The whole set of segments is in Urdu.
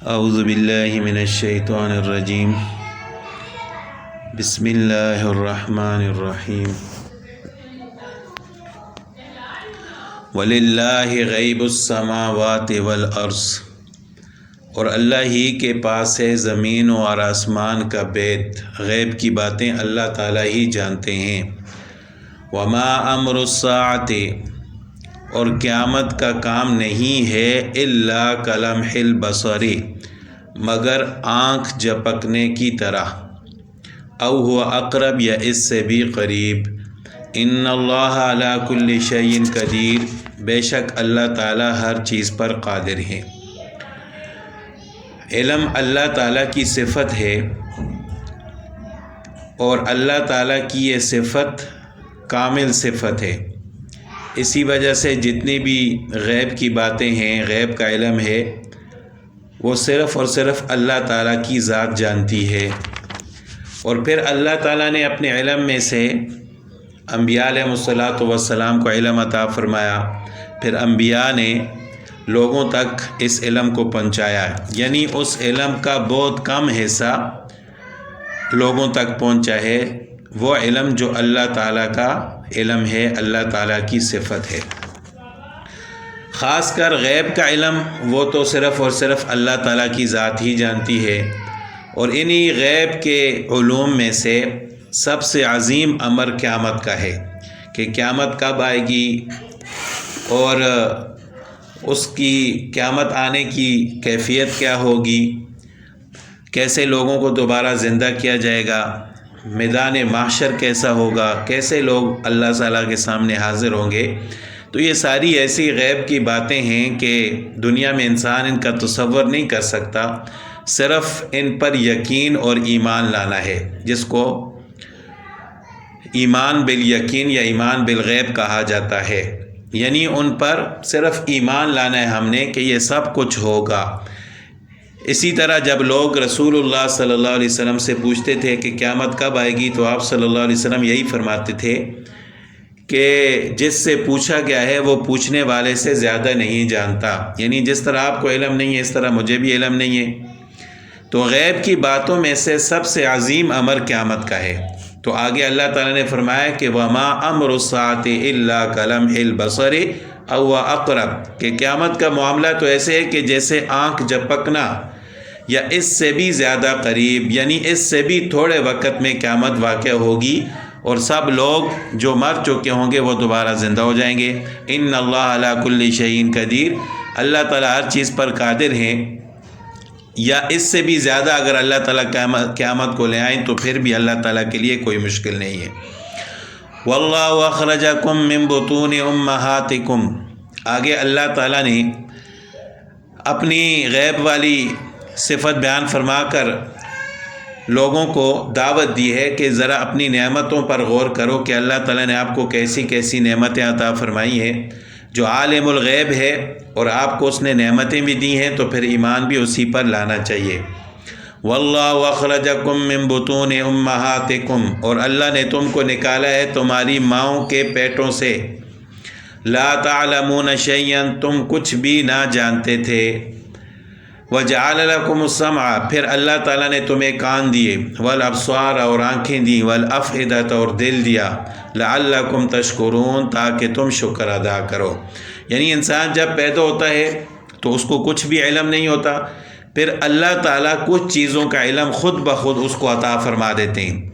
اعوذ باللہ من الشیطان الرجیم بسم اللہ الرحمن الرحیم وَلِلَّهِ غیب السماوات والارض، اور اللہ ہی کے پاس ہے زمین اور آسمان کا بیت، غیب کی باتیں اللہ تعالیٰ ہی جانتے ہیں۔ وَمَا أَمْرُ السَّاعَةِ، اور قیامت کا کام نہیں ہے الا کلمح البصر، مگر آنکھ جھپکنے کی طرح، او هو اقرب، یا اس سے بھی قریب۔ ان اللہ علی کل شیء قدیر، بے شک اللہ تعالیٰ ہر چیز پر قادر ہے۔ علم اللہ تعالیٰ کی صفت ہے، اور اللہ تعالیٰ کی یہ صفت کامل صفت ہے۔ اسی وجہ سے جتنی بھی غیب کی باتیں ہیں، غیب کا علم ہے، وہ صرف اور صرف اللہ تعالیٰ کی ذات جانتی ہے۔ اور پھر اللہ تعالیٰ نے اپنے علم میں سے انبیاء علیہ الصلاۃ والسلام کو علم عطا فرمایا، پھر انبیاء نے لوگوں تک اس علم کو پہنچایا، یعنی اس علم کا بہت کم حصہ لوگوں تک پہنچا ہے، وہ علم جو اللہ تعالیٰ کا علم ہے، اللہ تعالیٰ کی صفت ہے۔ خاص کر غیب کا علم وہ تو صرف اور صرف اللہ تعالیٰ کی ذات ہی جانتی ہے، اور انہی غیب کے علوم میں سے سب سے عظیم امر قیامت کا ہے کہ قیامت کب آئے گی، اور اس کی قیامت آنے کی کیفیت کیا ہوگی، کیسے لوگوں کو دوبارہ زندہ کیا جائے گا، میدان محشر کیسا ہوگا، کیسے لوگ اللہ تعالیٰ کے سامنے حاضر ہوں گے۔ تو یہ ساری ایسی غیب کی باتیں ہیں کہ دنیا میں انسان ان کا تصور نہیں کر سکتا، صرف ان پر یقین اور ایمان لانا ہے، جس کو ایمان بالیقین یا ایمان بالغیب کہا جاتا ہے، یعنی ان پر صرف ایمان لانا ہے ہم نے کہ یہ سب کچھ ہوگا۔ اسی طرح جب لوگ رسول اللہ صلی اللہ علیہ وسلم سے پوچھتے تھے کہ قیامت کب آئے گی، تو آپ صلی اللہ علیہ وسلم یہی فرماتے تھے کہ جس سے پوچھا گیا ہے وہ پوچھنے والے سے زیادہ نہیں جانتا، یعنی جس طرح آپ کو علم نہیں ہے اس طرح مجھے بھی علم نہیں ہے۔ تو غیب کی باتوں میں سے سب سے عظیم امر قیامت کا ہے۔ تو آگے اللہ تعالیٰ نے فرمایا کہ وَمَا أَمْرُ السَّاعَةِ إِلَّا كَلَمْحِ الْبَصَرِ أَوْ أَقْرَبُ، کہ قیامت کا معاملہ تو ایسے ہے کہ جیسے آنکھ جھپکنا یا اس سے بھی زیادہ قریب، یعنی اس سے بھی تھوڑے وقت میں قیامت واقع ہوگی، اور سب لوگ جو مر چکے ہوں گے وہ دوبارہ زندہ ہو جائیں گے۔ ان اللہ علی کل شیء قدیر، اللہ تعالیٰ ہر چیز پر قادر ہیں، یا اس سے بھی زیادہ اگر اللہ تعالیٰ قیامت کو لے آئیں تو پھر بھی اللہ تعالیٰ کے لیے کوئی مشکل نہیں ہے۔ واللہ اخرجکم من بطون امہاتکم، آگے اللہ تعالیٰ نے اپنی غیب والی صفت بیان فرما کر لوگوں کو دعوت دی ہے کہ ذرا اپنی نعمتوں پر غور کرو کہ اللہ تعالیٰ نے آپ کو کیسی کیسی نعمتیں عطا فرمائی ہیں۔ جو عالم الغیب ہے اور آپ کو اس نے نعمتیں بھی دی ہیں، تو پھر ایمان بھی اسی پر لانا چاہیے۔ واللہ اخرجکم من بطون امہاتکم، اور اللہ نے تم کو نکالا ہے تمہاری ماؤں کے پیٹوں سے، لا تعلمون شیئا، تم کچھ بھی نہ جانتے تھے۔ وَجَعَلَ لَكُمُ السَّمْعَ، پھر اللہ تعالیٰ نے تمہیں کان دیے، وَالْأَبْصَارَ، اور آنکھیں دیں، وَالْأَفْئِدَةَ، اور دل دیا، لَعَلَّكُمْ تَشْكُرُونَ، تاکہ تم شکر ادا کرو۔ یعنی انسان جب پیدا ہوتا ہے تو اس کو کچھ بھی علم نہیں ہوتا، پھر اللہ تعالیٰ کچھ چیزوں کا علم خود بخود اس کو عطا فرما دیتے ہیں۔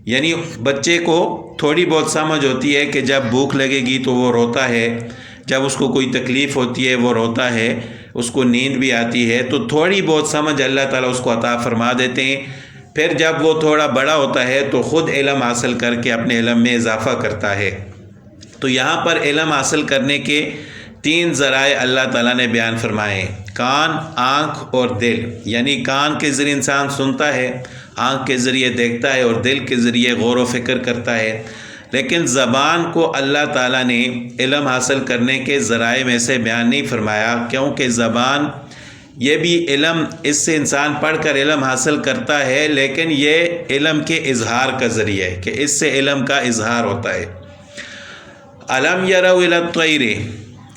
یعنی بچے کو تھوڑی بہت سمجھ ہوتی ہے کہ جب بھوک لگے گی تو وہ روتا ہے، جب اس کو کوئی تکلیف ہوتی ہے وہ روتا ہے، اس کو نیند بھی آتی ہے، تو تھوڑی بہت سمجھ اللہ تعالیٰ اس کو عطا فرما دیتے ہیں۔ پھر جب وہ تھوڑا بڑا ہوتا ہے تو خود علم حاصل کر کے اپنے علم میں اضافہ کرتا ہے۔ تو یہاں پر علم حاصل کرنے کے 3 ذرائع اللہ تعالیٰ نے بیان فرمائے ہیں، کان، آنکھ اور دل۔ یعنی کان کے ذریعے انسان سنتا ہے، آنکھ کے ذریعے دیکھتا ہے، اور دل کے ذریعے غور و فکر کرتا ہے۔ لیکن زبان کو اللہ تعالیٰ نے علم حاصل کرنے کے ذرائع میں سے بیان نہیں فرمایا، کیونکہ زبان یہ بھی علم، اس سے انسان پڑھ کر علم حاصل کرتا ہے، لیکن یہ علم کے اظہار کا ذریعہ ہے کہ اس سے علم کا اظہار ہوتا ہے۔ الم یروا الی الطیر،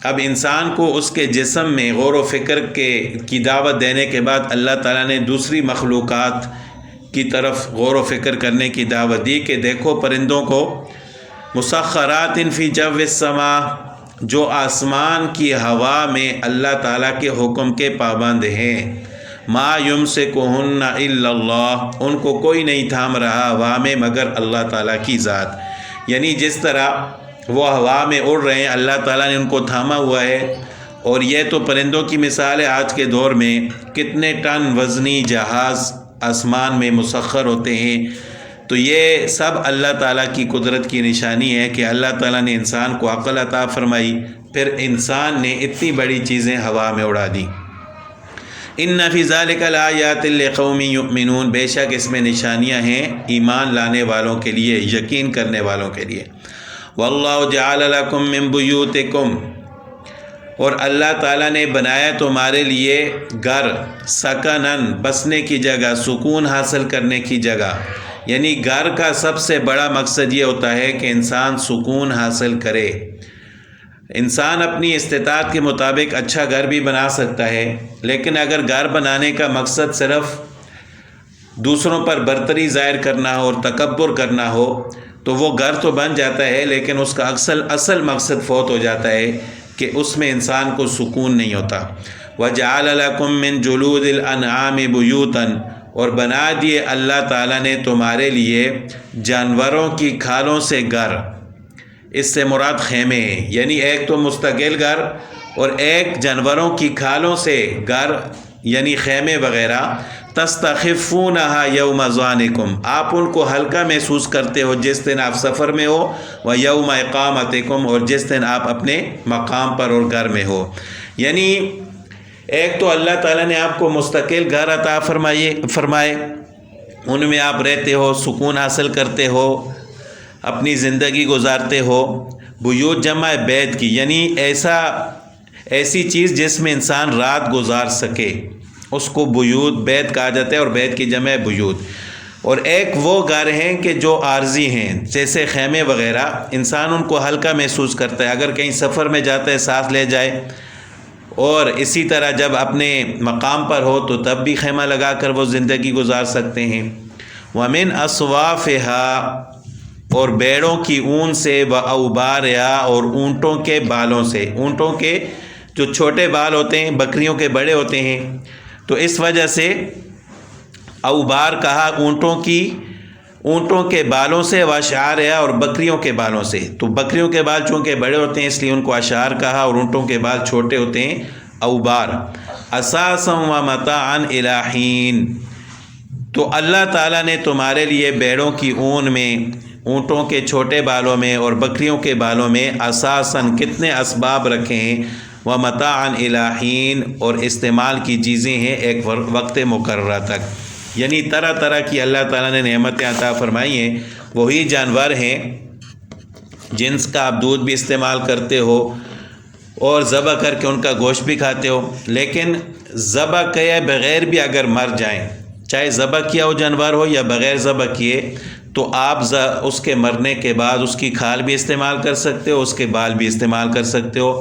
اب انسان کو اس کے جسم میں غور و فکر کی دعوت دینے کے بعد اللہ تعالیٰ نے دوسری مخلوقات کی طرف غور و فکر کرنے کی دعوت دی کہ دیکھو پرندوں کو، مسخرات فی جو السماء، جو آسمان کی ہوا میں اللہ تعالیٰ کے حکم کے پابند ہیں، ما یمسکہن الا اللہ، ان کو کوئی نہیں تھام رہا ہوا میں مگر اللہ تعالیٰ کی ذات۔ یعنی جس طرح وہ ہوا میں اڑ رہے ہیں، اللہ تعالیٰ نے ان کو تھاما ہوا ہے۔ اور یہ تو پرندوں کی مثال ہے، آج کے دور میں کتنے ٹن وزنی جہاز آسمان میں مسخر ہوتے ہیں، تو یہ سب اللہ تعالیٰ کی قدرت کی نشانی ہے کہ اللہ تعالیٰ نے انسان کو عقل عطا فرمائی، پھر انسان نے اتنی بڑی چیزیں ہوا میں اڑا دی۔ ان فی ذلک لآیات لقوم یؤمنون، بے شک اس میں نشانیاں ہیں ایمان لانے والوں کے لیے، یقین کرنے والوں کے لیے۔ واللہ جعل لکم من بیوتکم، اور اللہ تعالیٰ نے بنایا تمہارے لیے گھر، سکنن، بسنے کی جگہ، سکون حاصل کرنے کی جگہ۔ یعنی گھر کا سب سے بڑا مقصد یہ ہوتا ہے کہ انسان سکون حاصل کرے۔ انسان اپنی استطاعت کے مطابق اچھا گھر بھی بنا سکتا ہے، لیکن اگر گھر بنانے کا مقصد صرف دوسروں پر برتری ظاہر کرنا ہو اور تکبر کرنا ہو تو وہ گھر تو بن جاتا ہے، لیکن اس کا اصل مقصد فوت ہو جاتا ہے کہ اس میں انسان کو سکون نہیں ہوتا۔ وَجَعَلَ لَكُم مِّن جُلُودِ الْأَنْعَامِ بُيُوتًا، اور بنا دیے اللہ تعالیٰ نے تمہارے لیے جانوروں کی کھالوں سے گھر، اس سے مراد خیمے ہیں، یعنی ایک تو مستقل گھر اور ایک جانوروں کی کھالوں سے گھر یعنی خیمے وغیرہ۔ تستخفونہا یوم ظعنکم، آپ ان کو ہلکا محسوس کرتے ہو جس دن آپ سفر میں ہو، و یوم اقامتکم، اور جس دن آپ اپنے مقام پر اور گھر میں ہو۔ یعنی ایک تو اللہ تعالیٰ نے آپ کو مستقل گھر عطا فرمائے، ان میں آپ رہتے ہو، سکون حاصل کرتے ہو، اپنی زندگی گزارتے ہو۔ بیوت جمع بیت کی، یعنی ایسی چیز جس میں انسان رات گزار سکے، اس کو بیوت بیت کہا جاتا ہے، اور بیت کی جمع بیوت۔ اور ایک وہ گھر ہیں کہ جو عارضی ہیں، جیسے خیمے وغیرہ، انسان ان کو ہلکا محسوس کرتا ہے، اگر کہیں سفر میں جاتا ہے ساتھ لے جائے، اور اسی طرح جب اپنے مقام پر ہو تو تب بھی خیمہ لگا کر وہ زندگی گزار سکتے ہیں۔ وَمِنْ أَصْوَافِهَا، اور بیڑوں کی اون سے، وَأَوْبَارِهَا، اور اونٹوں کے بالوں سے۔ اونٹوں کے جو چھوٹے بال ہوتے ہیں بکریوں کے بڑے ہوتے ہیں، تو اس وجہ سے اوبار کہا اونٹوں کے بالوں سے، واشعارها، اور بکریوں کے بالوں سے۔ تو بکریوں کے بال چونکہ بڑے ہوتے ہیں اس لیے ان کو اشعار کہا، اور اونٹوں کے بال چھوٹے ہوتے ہیں اوبار۔ اساسا ومتاعا الی حین، تو اللہ تعالیٰ نے تمہارے لیے بیڑوں کی اون میں، اونٹوں کے چھوٹے بالوں میں اور بکریوں کے بالوں میں اساساً کتنے اسباب رکھے ہیں، ومتاعا الی حین، اور استعمال کی چیزیں ہیں ایک وقت مقررہ تک۔ یعنی طرح طرح کی اللہ تعالیٰ نے نعمتیں عطا فرمائی ہیں۔ وہی جانور ہیں جن کا آپ دودھ بھی استعمال کرتے ہو اور ذبح کر کے ان کا گوشت بھی کھاتے ہو، لیکن ذبح کئے بغیر بھی اگر مر جائیں، چاہے ذبح کیا ہو جانور ہو یا بغیر ذبح کیے، تو آپ اس کے مرنے کے بعد اس کی کھال بھی استعمال کر سکتے ہو، اس کے بال بھی استعمال کر سکتے ہو۔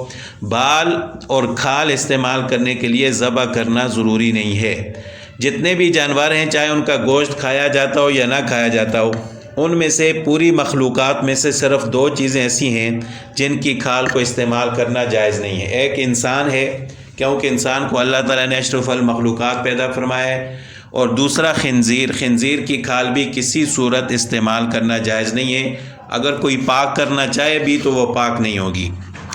بال اور کھال استعمال کرنے کے لیے ذبح کرنا ضروری نہیں ہے۔ جتنے بھی جانور ہیں، چاہے ان کا گوشت کھایا جاتا ہو یا نہ کھایا جاتا ہو، ان میں سے پوری مخلوقات میں سے صرف 2 چیزیں ایسی ہیں جن کی کھال کو استعمال کرنا جائز نہیں ہے۔ ایک انسان ہے، کیونکہ انسان کو اللہ تعالیٰ نے اشرف المخلوقات پیدا فرمایا ہے، اور دوسرا خنزیر کی کھال بھی کسی صورت استعمال کرنا جائز نہیں ہے۔ اگر کوئی پاک کرنا چاہے بھی تو وہ پاک نہیں ہوگی۔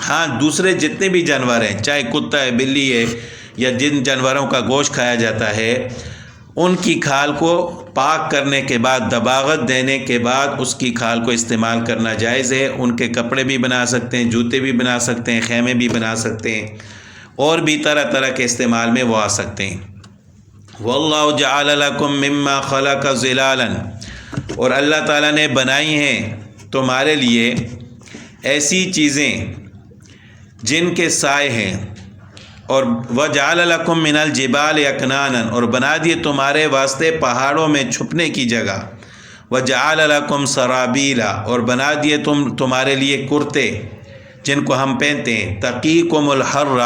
ہاں، دوسرے جتنے بھی جانور ہیں، چاہے کتا ہے، بلی ہے، یا جن جانوروں کا گوشت کھایا جاتا ہے، ان کی کھال کو پاک کرنے کے بعد، دباغت دینے کے بعد اس کی کھال کو استعمال کرنا جائز ہے۔ ان کے کپڑے بھی بنا سکتے ہیں، جوتے بھی بنا سکتے ہیں، خیمے بھی بنا سکتے ہیں، اور بھی طرح طرح کے استعمال میں وہ آ سکتے ہیں۔ واللہ جعل لکم مما خلق ظلالا، اور اللہ تعالیٰ نے بنائی ہیں تمہارے لیے ایسی چیزیں جن کے سائے ہیں، اور وجعل لکم من الجبال اکنانا، اور بنا دیے تمہارے واسطے پہاڑوں میں چھپنے کی جگہ، وجعل لکم سرابیلا، اور بنا دیے تمہارے لیے کرتے، جن کو ہم پہنتے ہیں، تقیکم الحر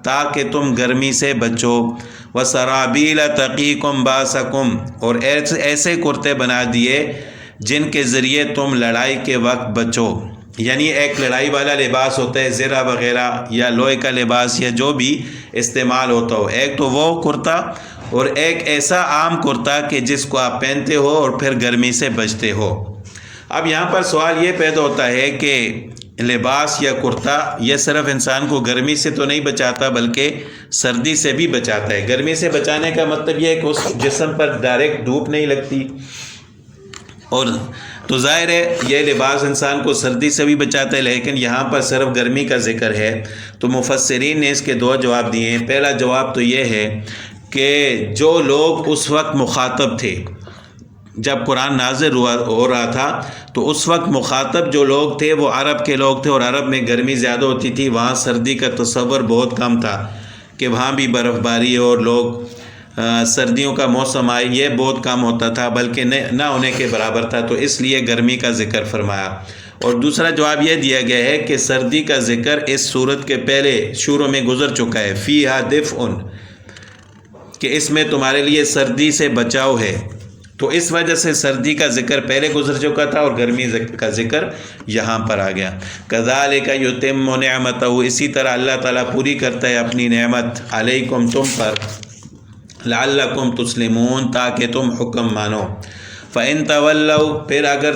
تاکہ تم گرمی سے بچو، وسرابیل تقیکم باسکم اور ایسے کرتے بنا دیے جن کے ذریعے تم لڑائی کے وقت بچو، یعنی ایک لڑائی والا لباس ہوتا ہے زرہ وغیرہ یا لوہے کا لباس یا جو بھی استعمال ہوتا ہو، ایک تو وہ کرتا اور ایک ایسا عام کرتا کہ جس کو آپ پہنتے ہو اور پھر گرمی سے بچتے ہو۔ اب یہاں پر سوال یہ پیدا ہوتا ہے کہ لباس یا کرتا یہ صرف انسان کو گرمی سے تو نہیں بچاتا بلکہ سردی سے بھی بچاتا ہے۔ گرمی سے بچانے کا مطلب یہ ہے کہ اس جسم پر ڈائریکٹ دھوپ نہیں لگتی، اور تو ظاہر ہے یہ لباس انسان کو سردی سے بھی بچاتا ہے، لیکن یہاں پر صرف گرمی کا ذکر ہے۔ تو مفسرین نے اس کے دو جواب دیے ہیں۔ پہلا جواب تو یہ ہے کہ جو لوگ اس وقت مخاطب تھے جب قرآن نازل ہو رہا تھا، تو اس وقت مخاطب جو لوگ تھے وہ عرب کے لوگ تھے، اور عرب میں گرمی زیادہ ہوتی تھی، وہاں سردی کا تصور بہت کم تھا کہ وہاں بھی برف باری اور لوگ سردیوں کا موسم آئے، یہ بہت کم ہوتا تھا، بلکہ نہ ہونے کے برابر تھا، تو اس لیے گرمی کا ذکر فرمایا۔ اور دوسرا جواب یہ دیا گیا ہے کہ سردی کا ذکر اس صورت کے پہلے شروع میں گزر چکا ہے، فیہا دفء، کہ اس میں تمہارے لیے سردی سے بچاؤ ہے، تو اس وجہ سے سردی کا ذکر پہلے گزر چکا تھا اور گرمی کا ذکر یہاں پر آ گیا۔ کذالک یتم نعمتہ، اسی طرح اللہ تعالیٰ پوری کرتا ہے اپنی نعمت علیکم تم پر، لعلکم تسلمون تاکہ تم حکم مانو۔ فإن تولوا، پھر اگر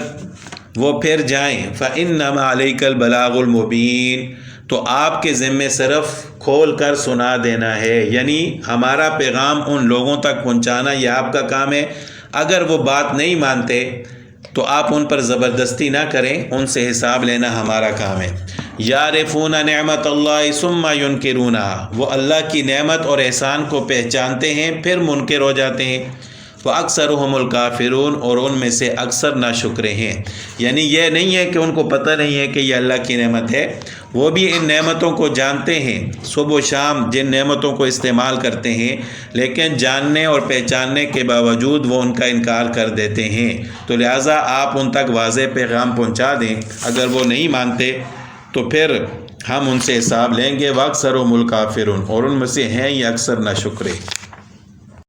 وہ پھر جائیں، فإنما علیک البلاغ المبین، تو آپ کے ذمے صرف کھول کر سنا دینا ہے، یعنی ہمارا پیغام ان لوگوں تک پہنچانا یہ آپ کا کام ہے۔ اگر وہ بات نہیں مانتے تو آپ ان پر زبردستی نہ کریں، ان سے حساب لینا ہمارا کام ہے۔ یعرفون نعمت اللہ ثم ینکرونہا، وہ اللہ کی نعمت اور احسان کو پہچانتے ہیں پھر منکر ہو جاتے ہیں۔ وَأَكْثَرُهُمُ الْكَافِرُونَ، اور ان میں سے اکثر ناشکرے ہیں، یعنی یہ نہیں ہے کہ ان کو پتہ نہیں ہے کہ یہ اللہ کی نعمت ہے، وہ بھی ان نعمتوں کو جانتے ہیں، صبح و شام جن نعمتوں کو استعمال کرتے ہیں، لیکن جاننے اور پہچاننے کے باوجود وہ ان کا انکار کر دیتے ہیں۔ تو لہٰذا آپ ان تک واضح پیغام پہنچا دیں، اگر وہ نہیں مانتے تو پھر ہم ان سے حساب لیں گے۔ وَأَكْثَرُهُمُ الْكَافِرُونَ، اور ان میں سے ہیں یہ اکثر ناشکرے۔